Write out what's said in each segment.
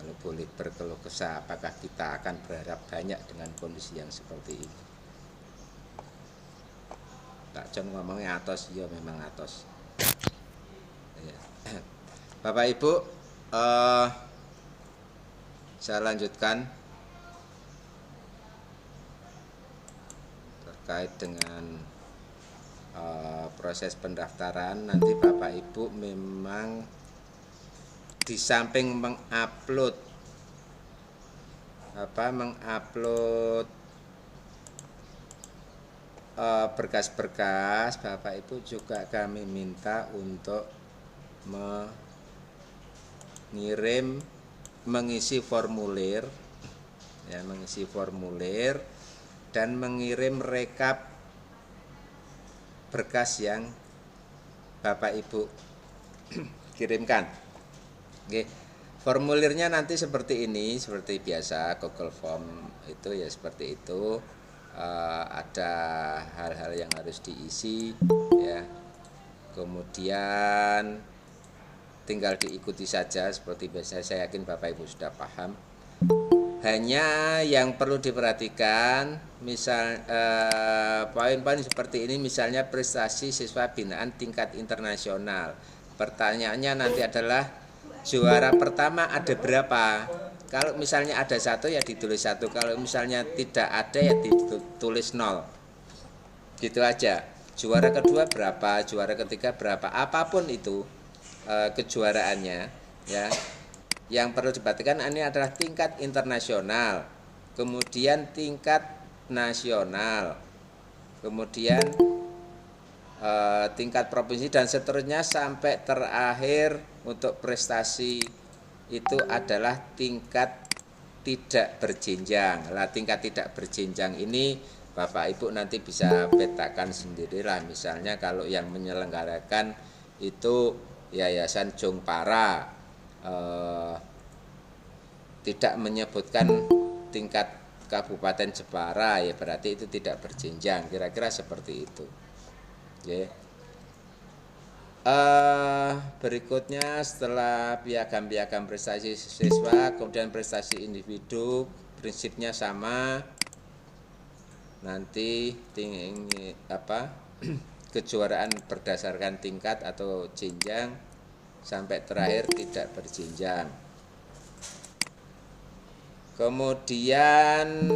Kalau boleh berkeluh kesah, apakah kita akan berharap banyak dengan kondisi yang seperti ini? Tak John ngomongnya atos, ya memang atos. Ya. Bapak Ibu, saya lanjutkan terkait dengan proses pendaftaran. Nanti Bapak Ibu memang di samping mengupload berkas-berkas, Bapak Ibu juga kami minta untuk mengisi formulir, ya, mengisi formulir dan mengirim rekap berkas yang Bapak Ibu kirimkan. Oke. Formulirnya nanti seperti ini, seperti biasa Google Form itu ya seperti itu. Ada hal-hal yang harus diisi, ya. Kemudian tinggal diikuti saja seperti biasa. Saya yakin Bapak Ibu sudah paham. Hanya yang perlu diperhatikan, misal poin-poin seperti ini, misalnya prestasi siswa binaan tingkat internasional. Pertanyaannya nanti adalah juara pertama ada berapa? Kalau misalnya ada 1 ya ditulis 1, kalau misalnya tidak ada ya ditulis 0. Gitu aja. Juara kedua berapa, juara ketiga berapa, apapun itu kejuaraannya, ya. Yang perlu diperhatikan ini adalah tingkat internasional, kemudian tingkat nasional, kemudian tingkat provinsi dan seterusnya sampai terakhir untuk prestasi itu adalah tingkat tidak berjenjang. Lah tingkat tidak berjenjang ini Bapak Ibu nanti bisa petakan sendirilah. Misalnya kalau yang menyelenggarakan itu Yayasan Jongpara, tidak menyebutkan tingkat Kabupaten Jepara, ya berarti itu tidak berjenjang. Kira-kira seperti itu. Ya. Berikutnya setelah piagam-piagam prestasi siswa, kemudian prestasi individu, prinsipnya sama. Nanti kejuaraan berdasarkan tingkat atau jenjang sampai terakhir tidak berjenjang. Kemudian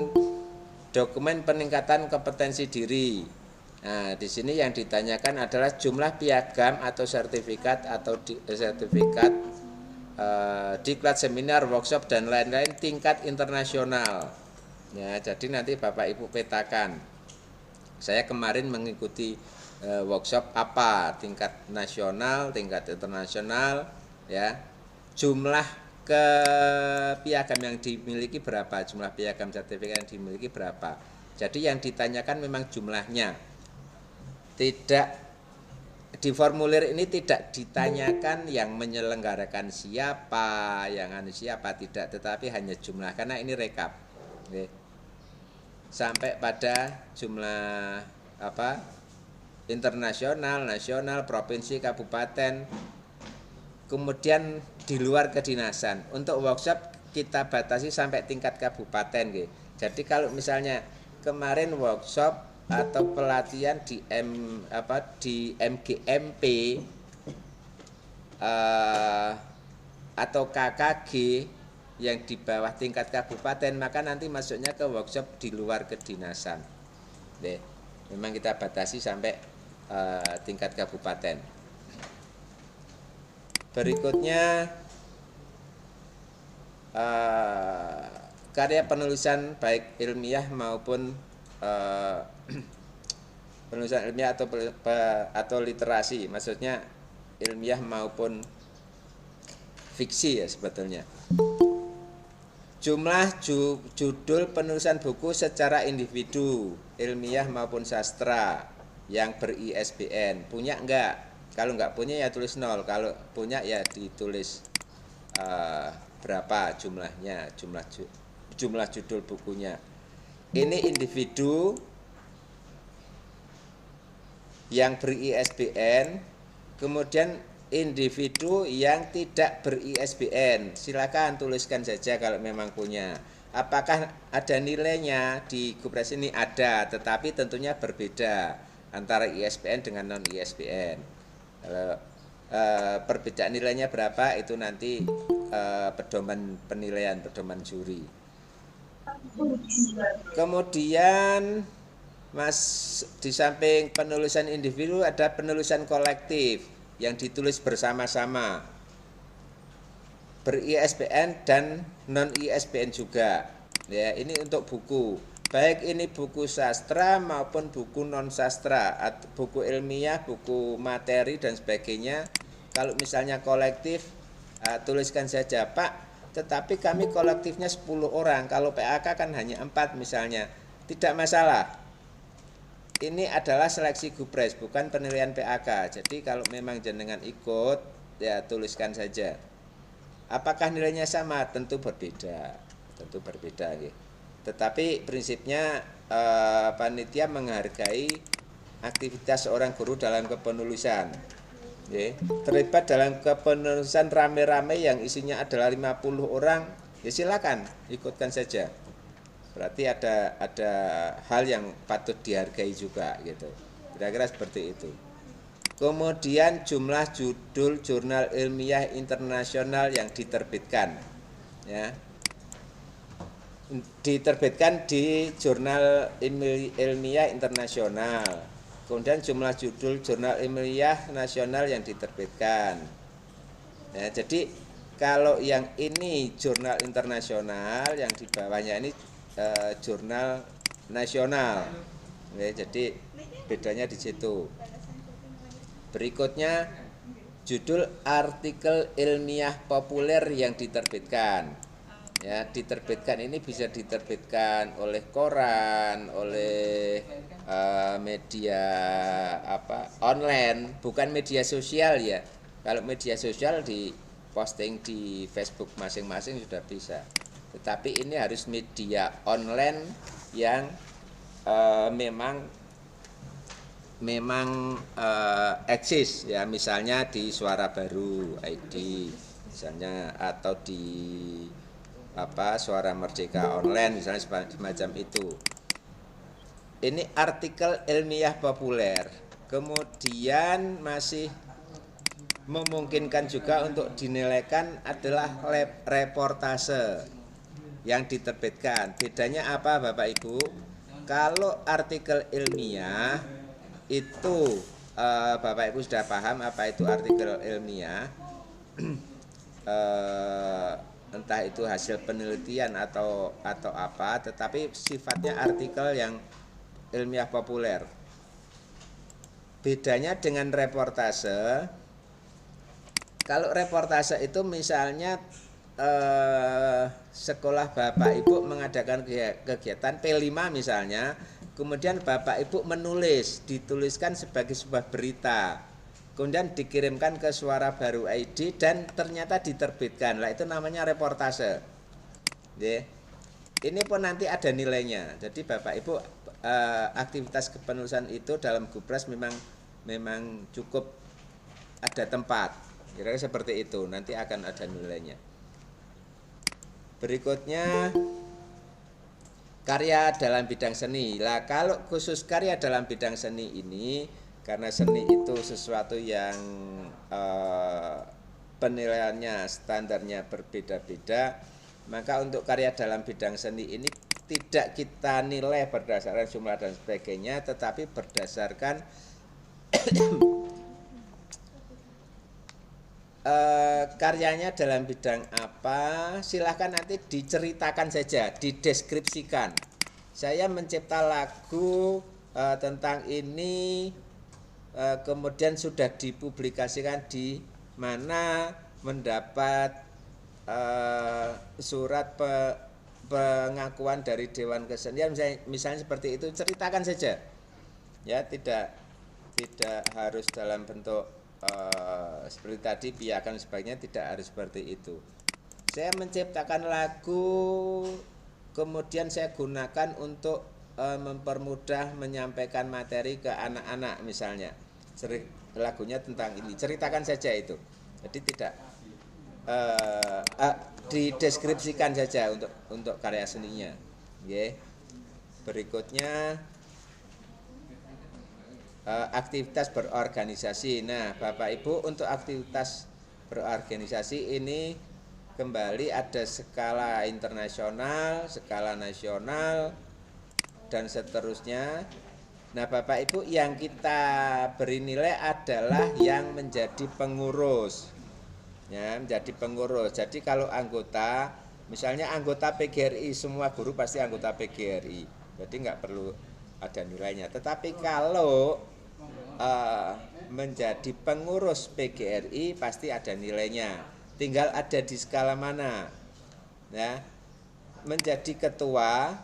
dokumen peningkatan kompetensi diri. Nah, di sini yang ditanyakan adalah jumlah piagam atau sertifikat diklat, seminar, workshop dan lain-lain tingkat internasional. Ya, jadi nanti Bapak Ibu petakan. Saya kemarin mengikuti workshop apa tingkat nasional, tingkat internasional, ya. Jumlah piagam yang dimiliki berapa, jumlah piagam sertifikat yang dimiliki berapa. Jadi yang ditanyakan memang jumlahnya. Tidak di formulir ini tidak ditanyakan yang menyelenggarakan siapa, yang siapa, tidak, tetapi hanya jumlah karena ini rekap. Oke. Sampai pada jumlah internasional, nasional, provinsi, kabupaten. Kemudian di luar kedinasan. Untuk workshop kita batasi sampai tingkat kabupaten, gitu. Jadi kalau misalnya kemarin workshop atau pelatihan di MGMP atau KKG yang di bawah tingkat kabupaten, maka nanti masuknya ke workshop di luar kedinasan. Memang kita batasi sampai tingkat kabupaten. Berikutnya karya penulisan baik ilmiah maupun penulisan ilmiah atau literasi, maksudnya ilmiah maupun fiksi ya sebetulnya. Jumlah judul penulisan buku secara individu, ilmiah maupun sastra yang ber-ISBN, punya enggak? Kalau enggak punya ya tulis 0, kalau punya ya ditulis berapa jumlahnya, jumlah judul bukunya. Ini individu yang ber-ISBN, kemudian individu yang tidak ber-ISBN. Silakan tuliskan saja kalau memang punya. Apakah ada nilainya di Gupres ini? Ada, tetapi tentunya berbeda antara ISBN dengan non ISBN. Kalau perbedaan nilainya berapa itu nanti pedoman penilaian, pedoman juri. Kemudian Mas, di samping penulisan individu ada penulisan kolektif yang ditulis bersama-sama, ber-ISBN dan non ISBN juga. Ya, ini untuk buku. Baik ini buku sastra maupun buku non sastra, buku ilmiah, buku materi dan sebagainya. Kalau misalnya kolektif, tuliskan saja, Pak, tetapi kami kolektifnya 10 orang. Kalau PAK kan hanya 4 misalnya. Tidak masalah. Ini adalah seleksi Gupres, bukan penilaian PAK. Jadi kalau memang jenengan ikut, ya tuliskan saja. Apakah nilainya sama? Tentu berbeda. Tentu berbeda. Ya. Tetapi prinsipnya panitia menghargai aktivitas seorang guru dalam kepenulisan. Ya. Terlibat dalam kepenulisan rame-rame yang isinya adalah 50 orang, ya silakan ikutkan saja. Berarti ada hal yang patut dihargai juga gitu. Kira-kira seperti itu. Kemudian jumlah judul jurnal ilmiah internasional yang diterbitkan, ya. Diterbitkan di jurnal ilmiah internasional. Kemudian jumlah judul jurnal ilmiah nasional yang diterbitkan. Ya, jadi kalau yang ini jurnal internasional, yang di bawahnya ini jurnal nasional. Ya, jadi bedanya di situ. Berikutnya judul artikel ilmiah populer yang diterbitkan. Ya, diterbitkan ini bisa diterbitkan oleh koran, oleh media online, bukan media sosial ya. Kalau media sosial di posting di Facebook masing-masing sudah bisa. Tetapi ini harus media online yang memang eksis ya, misalnya di Suara Baru ID misalnya, atau di Suara Merdeka Online misalnya, semacam itu. Ini artikel ilmiah populer. Kemudian masih memungkinkan juga untuk dinilaikan adalah reportase yang diterbitkan. Bedanya apa Bapak Ibu? Kalau artikel ilmiah itu Bapak Ibu sudah paham apa itu artikel ilmiah, entah itu hasil penelitian atau apa, tetapi sifatnya artikel yang ilmiah populer. Bedanya dengan reportase, kalau reportase itu misalnya sekolah Bapak Ibu mengadakan kegiatan P5 misalnya, kemudian Bapak Ibu menulis, dituliskan sebagai sebuah berita, kemudian dikirimkan ke Suara Baru ID dan ternyata diterbitkan. Lah itu namanya reportase. Ya. Ini pun nanti ada nilainya. Jadi Bapak Ibu aktivitas kepenulisan itu dalam Gupres memang cukup ada tempat. Kira-kira seperti itu. Nanti akan ada nilainya. Berikutnya karya dalam bidang seni. Lah kalau khusus karya dalam bidang seni ini, karena seni itu sesuatu yang penilaiannya, standarnya berbeda-beda, maka untuk karya dalam bidang seni ini tidak kita nilai berdasarkan jumlah dan sebagainya, tetapi berdasarkan karyanya dalam bidang apa. Silahkan nanti diceritakan saja, dideskripsikan. Saya mencipta lagu tentang ini, kemudian sudah dipublikasikan di mana, mendapat surat pengakuan dari Dewan Kesenian, misalnya seperti itu, ceritakan saja. Ya, tidak harus dalam bentuk seperti tadi piakan sebagainya, tidak harus seperti itu. Saya menciptakan lagu, kemudian saya gunakan untuk mempermudah menyampaikan materi ke anak-anak misalnya. lagunya tentang ini, ceritakan saja itu. Jadi tidak dideskripsikan saja untuk karya seninya. Oke. Berikutnya aktivitas berorganisasi. Nah, Bapak Ibu, untuk aktivitas berorganisasi ini kembali ada skala internasional, skala nasional, dan seterusnya. Nah, Bapak Ibu, yang kita beri nilai adalah yang menjadi pengurus. Ya, menjadi pengurus. Jadi kalau anggota, misalnya anggota PGRI, semua guru pasti anggota PGRI. Jadi nggak perlu ada nilainya. Tetapi kalau menjadi pengurus PGRI pasti ada nilainya. Tinggal ada di skala mana. Ya, menjadi ketua,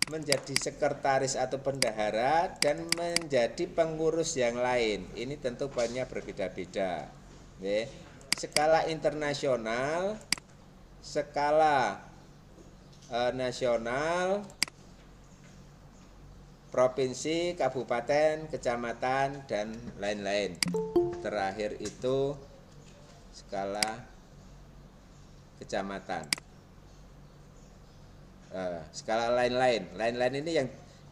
menjadi sekretaris atau bendahara, dan menjadi pengurus yang lain. Ini tentu poinnya berbeda-beda. Ya. Skala internasional, skala nasional, provinsi, kabupaten, kecamatan, dan lain-lain. Terakhir itu skala kecamatan. Skala lain-lain. Lain-lain ini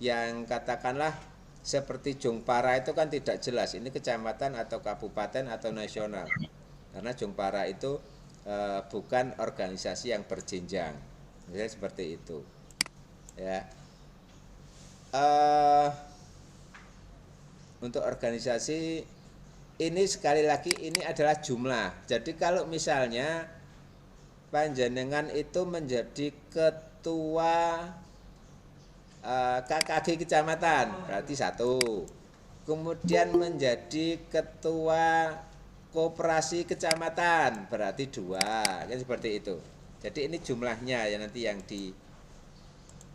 yang katakanlah seperti Jongpara itu kan tidak jelas. Ini kecamatan atau kabupaten atau nasional. Karena Jongpara itu bukan organisasi yang berjenjang. Misalnya seperti itu. Ya. Untuk organisasi ini sekali lagi ini adalah jumlah. Jadi kalau misalnya panjenengan itu menjadi ketua KKG kecamatan berarti 1. Kemudian menjadi ketua koperasi kecamatan berarti 2. Kan seperti itu. Jadi ini jumlahnya ya nanti yang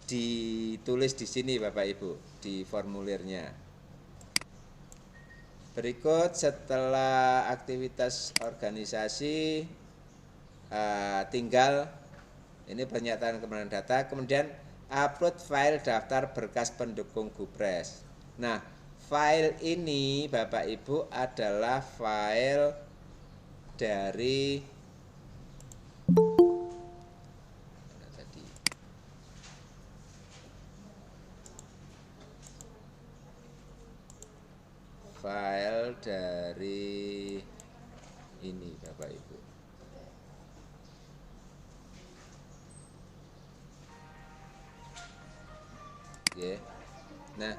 ditulis di sini Bapak Ibu di formulirnya. Berikut setelah aktivitas organisasi tinggal ini pernyataan kebenaran data, kemudian upload file daftar berkas pendukung Gupres. Nah, file ini Bapak Ibu adalah file dari ini Bapak Ibu. Oke. Nah,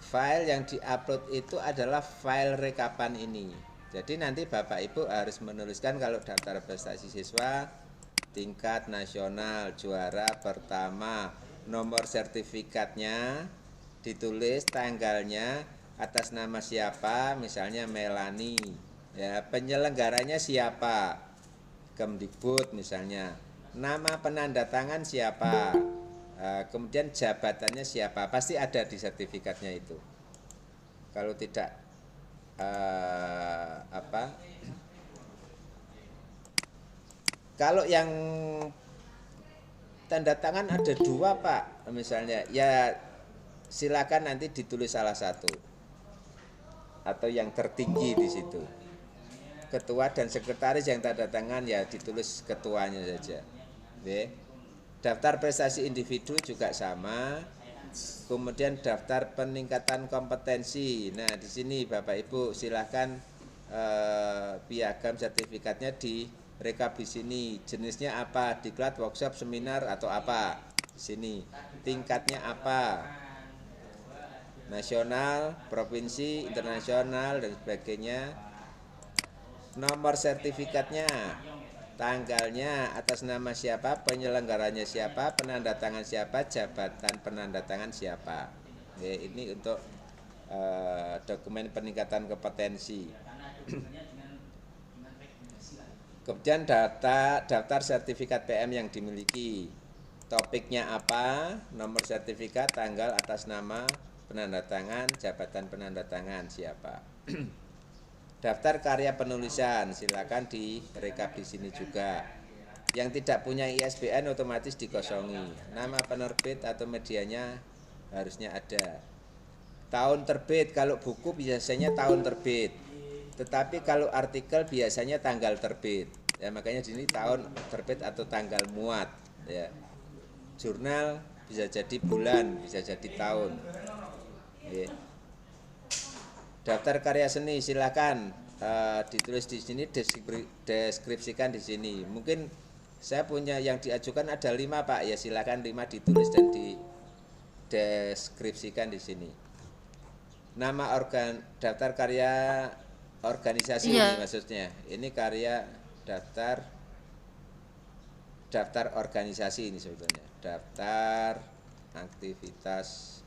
file yang diupload itu adalah file rekapan ini. Jadi nanti Bapak Ibu harus menuliskan kalau daftar prestasi siswa tingkat nasional juara pertama, nomor sertifikatnya, ditulis tanggalnya, atas nama siapa, misalnya Melani. Ya, penyelenggaranya siapa? Kemdikbud misalnya. Nama penandatangan siapa? Kemudian jabatannya siapa? Pasti ada di sertifikatnya itu. Kalau tidak kalau yang tanda tangan ada 2 Pak, misalnya, ya silakan nanti ditulis salah satu atau yang tertinggi di situ. Ketua dan sekretaris yang tanda tangan ya ditulis ketuanya saja. Oke. Daftar prestasi individu juga sama. Kemudian daftar peningkatan kompetensi. Nah, di sini Bapak Ibu silakan piagam sertifikatnya direkap di sini. Jenisnya apa? Diklat, workshop, seminar atau apa? Di sini. Tingkatnya apa? Nasional, provinsi, internasional dan sebagainya. Nomor sertifikatnya, tanggalnya, atas nama siapa, penyelenggaranya siapa, penandatangan siapa, jabatan penandatangan siapa. Oke, ini untuk dokumen peningkatan kompetensi. Kemudian daftar sertifikat PM yang dimiliki. Topiknya apa, nomor sertifikat, tanggal, atas nama, penandatangan, jabatan penandatangan siapa. Daftar karya penulisan, silakan direkap di sini juga. Yang tidak punya ISBN otomatis dikosongi. Nama penerbit atau medianya harusnya ada. Tahun terbit, kalau buku biasanya tahun terbit. Tetapi kalau artikel biasanya tanggal terbit. Ya, makanya di sini tahun terbit atau tanggal muat, ya. Jurnal bisa jadi bulan, bisa jadi tahun. Ya. Daftar karya seni silakan ditulis di sini, deskripsikan di sini. Mungkin saya punya yang diajukan ada 5 Pak, ya silakan 5 ditulis dan dideskripsikan di sini. Nama daftar karya organisasi ini Iya. maksudnya. Ini karya daftar organisasi ini sebetulnya. Daftar aktivitas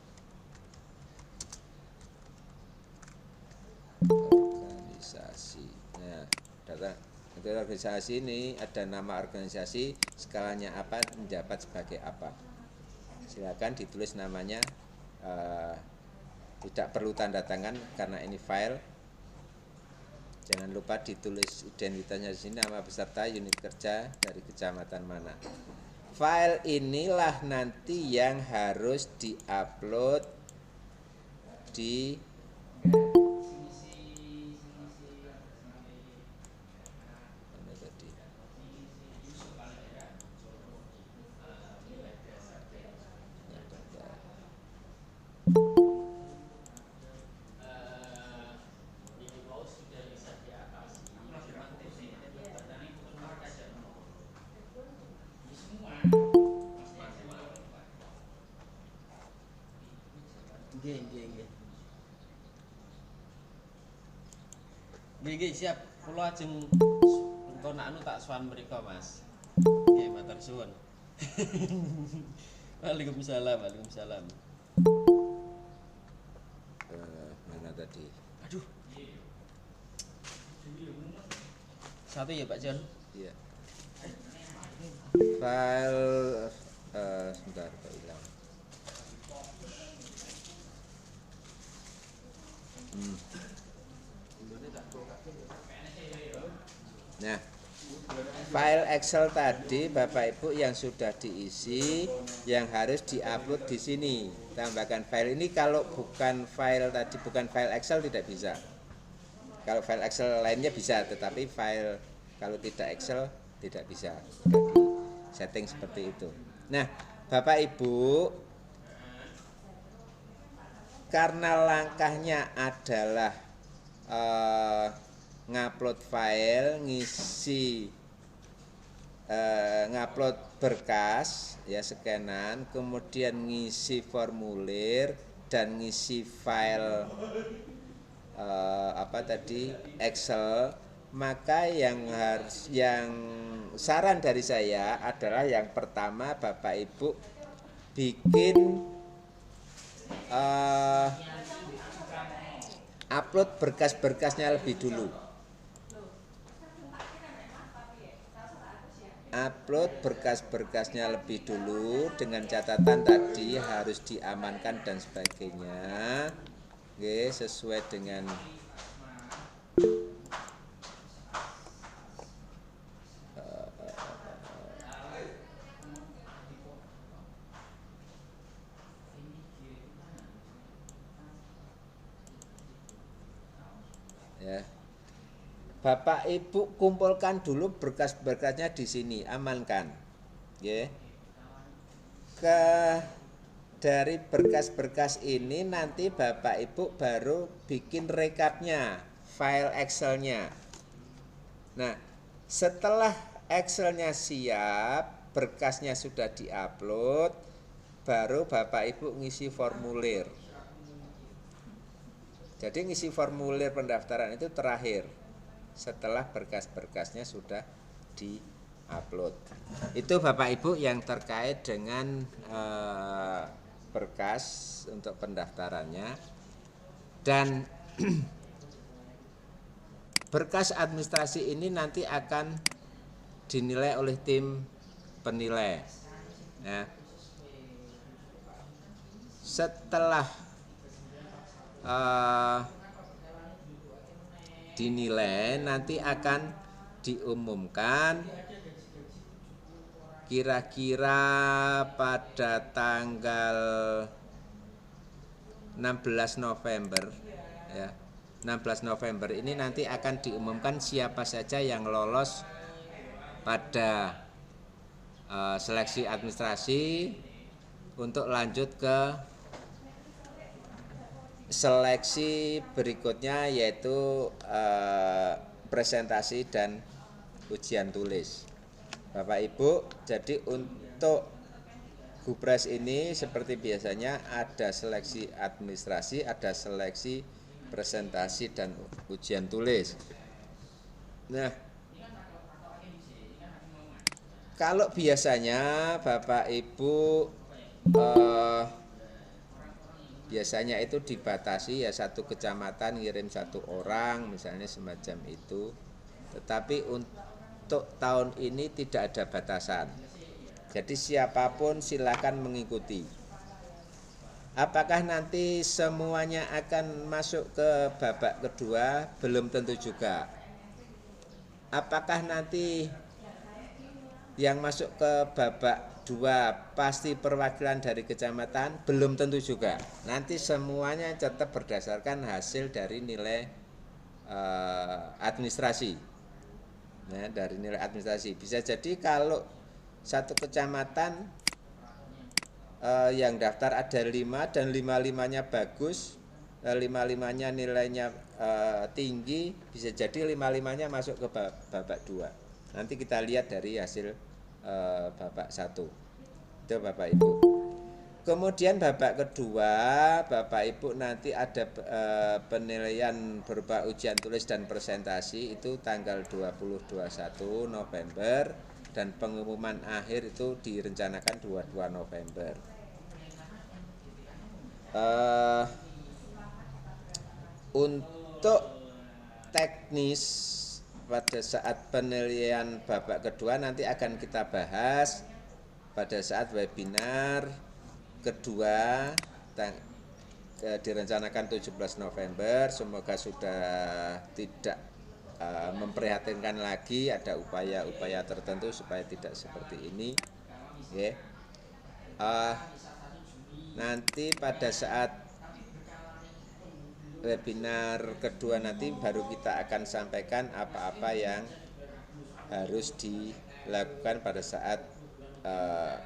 organisasi. Nah, daftar organisasi ini ada nama organisasi, skalanya apa, menjabat sebagai apa. Silakan ditulis namanya. Tidak perlu tanda tangan karena ini file. Jangan lupa ditulis identitasnya di sini, nama peserta, unit kerja dari kecamatan mana. File inilah nanti yang harus diupload di mana tadi? Nggih. Nggih siap. Kula ajeng engko nak anu tak sowan mriko, Mas. Nggih, matur suwun. Waalaikumsalam. Mana tadi? Aduh. Satu ya, Pak John. Iya. File sebentar kok hilang. Nah, file Excel tadi Bapak Ibu yang sudah diisi, yang harus diupload di sini. Tambahkan file ini, kalau bukan file tadi, bukan file Excel tidak bisa. Kalau file Excel lainnya bisa, tetapi file kalau tidak Excel tidak bisa. Sudah di setting seperti itu. Nah, Bapak Ibu, karena langkahnya adalah ngupload file, ngupload berkas, ya scanan, kemudian ngisi formulir dan ngisi file Excel, maka yang saran dari saya adalah yang pertama Bapak Ibu bikin upload berkas-berkasnya lebih dulu. Upload berkas-berkasnya lebih dulu dengan catatan tadi harus diamankan dan sebagainya. Oke, sesuai dengan ya. Bapak Ibu kumpulkan dulu berkas-berkasnya di sini, amankan. Ya. Dari berkas-berkas ini nanti Bapak Ibu baru bikin rekapnya, file Excel-nya. Nah, setelah Excel-nya siap, berkasnya sudah diupload, baru Bapak Ibu ngisi formulir. Jadi ngisi formulir pendaftaran itu terakhir, setelah berkas-berkasnya sudah di-upload. Itu Bapak Ibu yang terkait dengan berkas untuk pendaftarannya. Dan berkas administrasi ini nanti akan dinilai oleh tim penilai. Ya. Setelah dinilai, nanti akan diumumkan kira-kira pada tanggal 16 November ya. 16 November ini nanti akan diumumkan siapa saja yang lolos pada seleksi administrasi untuk lanjut ke seleksi berikutnya, yaitu presentasi dan ujian tulis. Bapak Ibu, jadi untuk Gupres ini seperti biasanya ada seleksi administrasi, ada seleksi presentasi dan ujian tulis. Nah, kalau biasanya Bapak Ibu biasanya itu dibatasi ya, satu kecamatan ngirim 1 orang misalnya semacam itu. Tetapi untuk tahun ini tidak ada batasan. Jadi siapapun silakan mengikuti. Apakah nanti semuanya akan masuk ke babak kedua? Belum tentu juga. Apakah nanti yang masuk ke babak 2 pasti perwakilan dari kecamatan? Belum tentu juga. Nanti semuanya tetap berdasarkan hasil dari nilai administrasi. Nah, dari nilai administrasi. Bisa jadi kalau satu kecamatan yang daftar ada 5 dan 5-5-nya bagus, 5-5-nya nilainya tinggi, bisa jadi 5-5-nya masuk ke babak 2. Nanti kita lihat dari hasil babak 1. Itu Bapak Ibu. Kemudian babak kedua, Bapak Ibu nanti ada penilaian berupa ujian tulis dan presentasi itu tanggal 20-21 November. Dan pengumuman akhir itu direncanakan 22 November. Untuk teknis pada saat penilaian babak kedua nanti akan kita bahas pada saat webinar kedua direncanakan 17 November. Semoga sudah tidak memprihatinkan lagi, ada upaya-upaya tertentu supaya tidak seperti ini. Okay. Nanti pada saat webinar kedua nanti baru kita akan sampaikan apa-apa yang harus dilakukan pada saat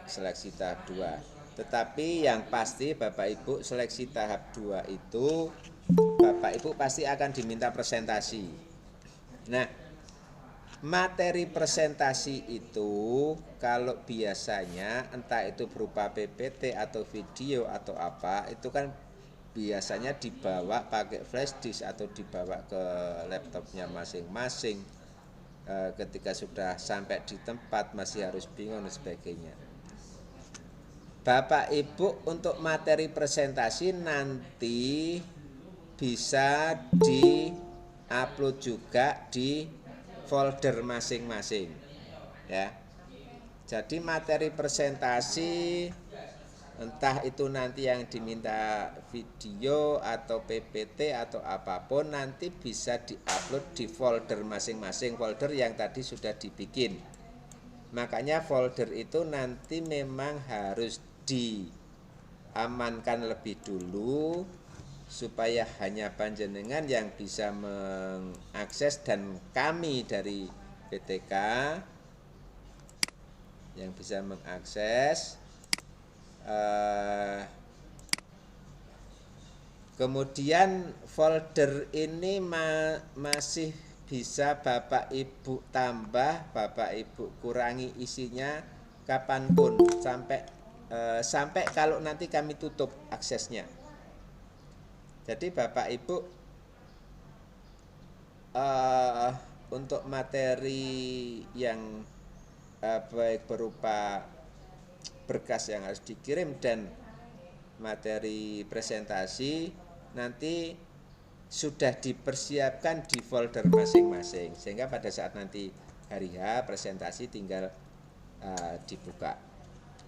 seleksi tahap 2. Tetapi yang pasti Bapak Ibu, seleksi tahap 2 itu Bapak Ibu pasti akan diminta presentasi. Nah, materi presentasi itu kalau biasanya entah itu berupa PPT atau video atau apa, itu kan biasanya dibawa pakai flash disk atau dibawa ke laptopnya masing-masing. Ketika sudah sampai di tempat masih harus bingung dan sebagainya. Bapak Ibu, untuk materi presentasi nanti bisa di-upload juga di folder masing-masing ya. Jadi materi presentasi entah itu nanti yang diminta video atau PPT atau apapun nanti bisa di-upload di folder masing-masing, folder yang tadi sudah dibikin. Makanya folder itu nanti memang harus diamankan lebih dulu supaya hanya panjenengan yang bisa mengakses dan kami dari PTK yang bisa mengakses. Kemudian folder ini masih bisa Bapak Ibu tambah, Bapak Ibu kurangi isinya kapanpun sampai kalau nanti kami tutup aksesnya. Jadi Bapak Ibu untuk materi yang baik berupa berkas yang harus dikirim dan materi presentasi nanti sudah dipersiapkan di folder masing-masing, sehingga pada saat nanti hari H presentasi tinggal dibuka.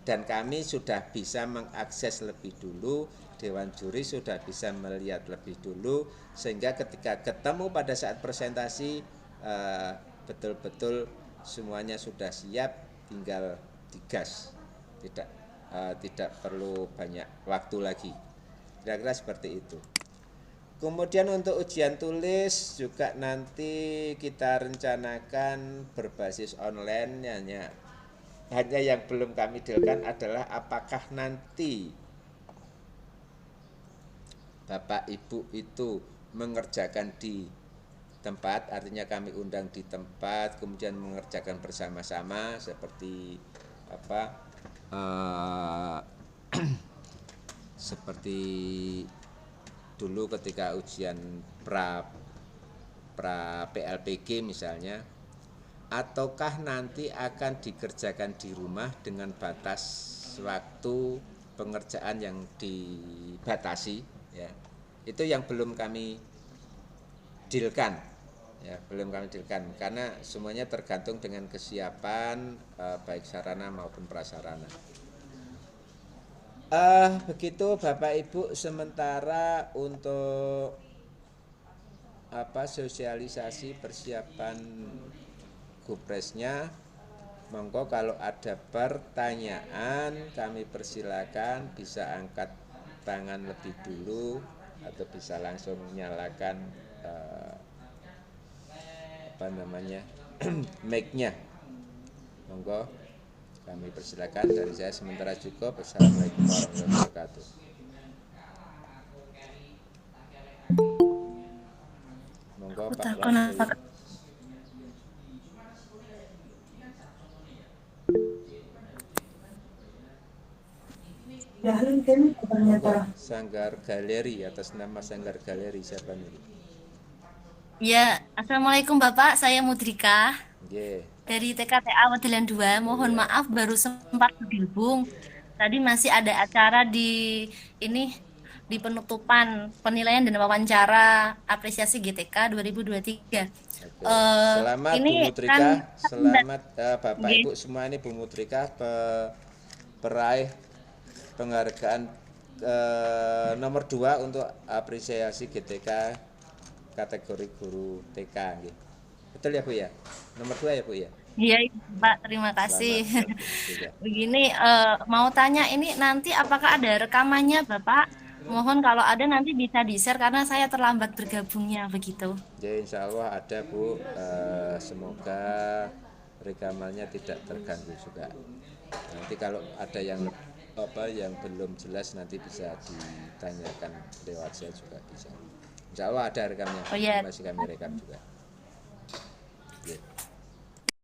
Dan kami sudah bisa mengakses lebih dulu, Dewan Juri sudah bisa melihat lebih dulu, sehingga ketika ketemu pada saat presentasi betul-betul semuanya sudah siap, tinggal digas, tidak perlu banyak waktu lagi. Kira-kira seperti itu. Kemudian untuk ujian tulis juga nanti kita rencanakan berbasis online. Hanya yang belum kami dealkan adalah apakah nanti Bapak Ibu itu mengerjakan di tempat, artinya kami undang di tempat, kemudian mengerjakan bersama-sama seperti apa? Seperti dulu ketika ujian pra PLPG misalnya, ataukah nanti akan dikerjakan di rumah dengan batas waktu pengerjaan yang dibatasi, ya. Itu yang belum kami dealkan, ya, belum kami dealkan karena semuanya tergantung dengan kesiapan baik sarana maupun prasarana. Begitu Bapak Ibu, sementara untuk sosialisasi persiapan Gupresnya, monggo kalau ada pertanyaan kami persilakan, bisa angkat tangan lebih dulu atau bisa langsung nyalakan mic-nya. Monggo kami persilakan, dari saya sementara cukup. Assalamualaikum warahmatullahi wabarakatuh. Monggo Pak Rasul. Sanggar Galeri, atas nama Sanggar Galeri siapa nih? Ya, Assalamualaikum Bapak, saya Mudrika Yeah. dari TKTA Wadilan 2. Mohon maaf baru sempat bergabung. Tadi masih ada acara di penutupan penilaian dan wawancara apresiasi GTK 2023. Selamat Bu Mutrika, selamat Bapak Ibu semua, ini Bu Mutrika peraih penghargaan nomor 2 untuk apresiasi GTK kategori guru TK. Betul ya Bu ya? Nomor 2 ya Bu ya? Iya Pak, terima kasih. Begini, mau tanya ini nanti apakah ada rekamannya Bapak? Mohon kalau ada nanti bisa di-share karena saya terlambat bergabungnya begitu. Ya insya Allah ada Bu, semoga rekamannya tidak terganggu juga. Nanti kalau ada yang belum jelas nanti bisa ditanyakan lewat saya juga bisa. Insya Allah ada rekamnya, masih kami rekam juga.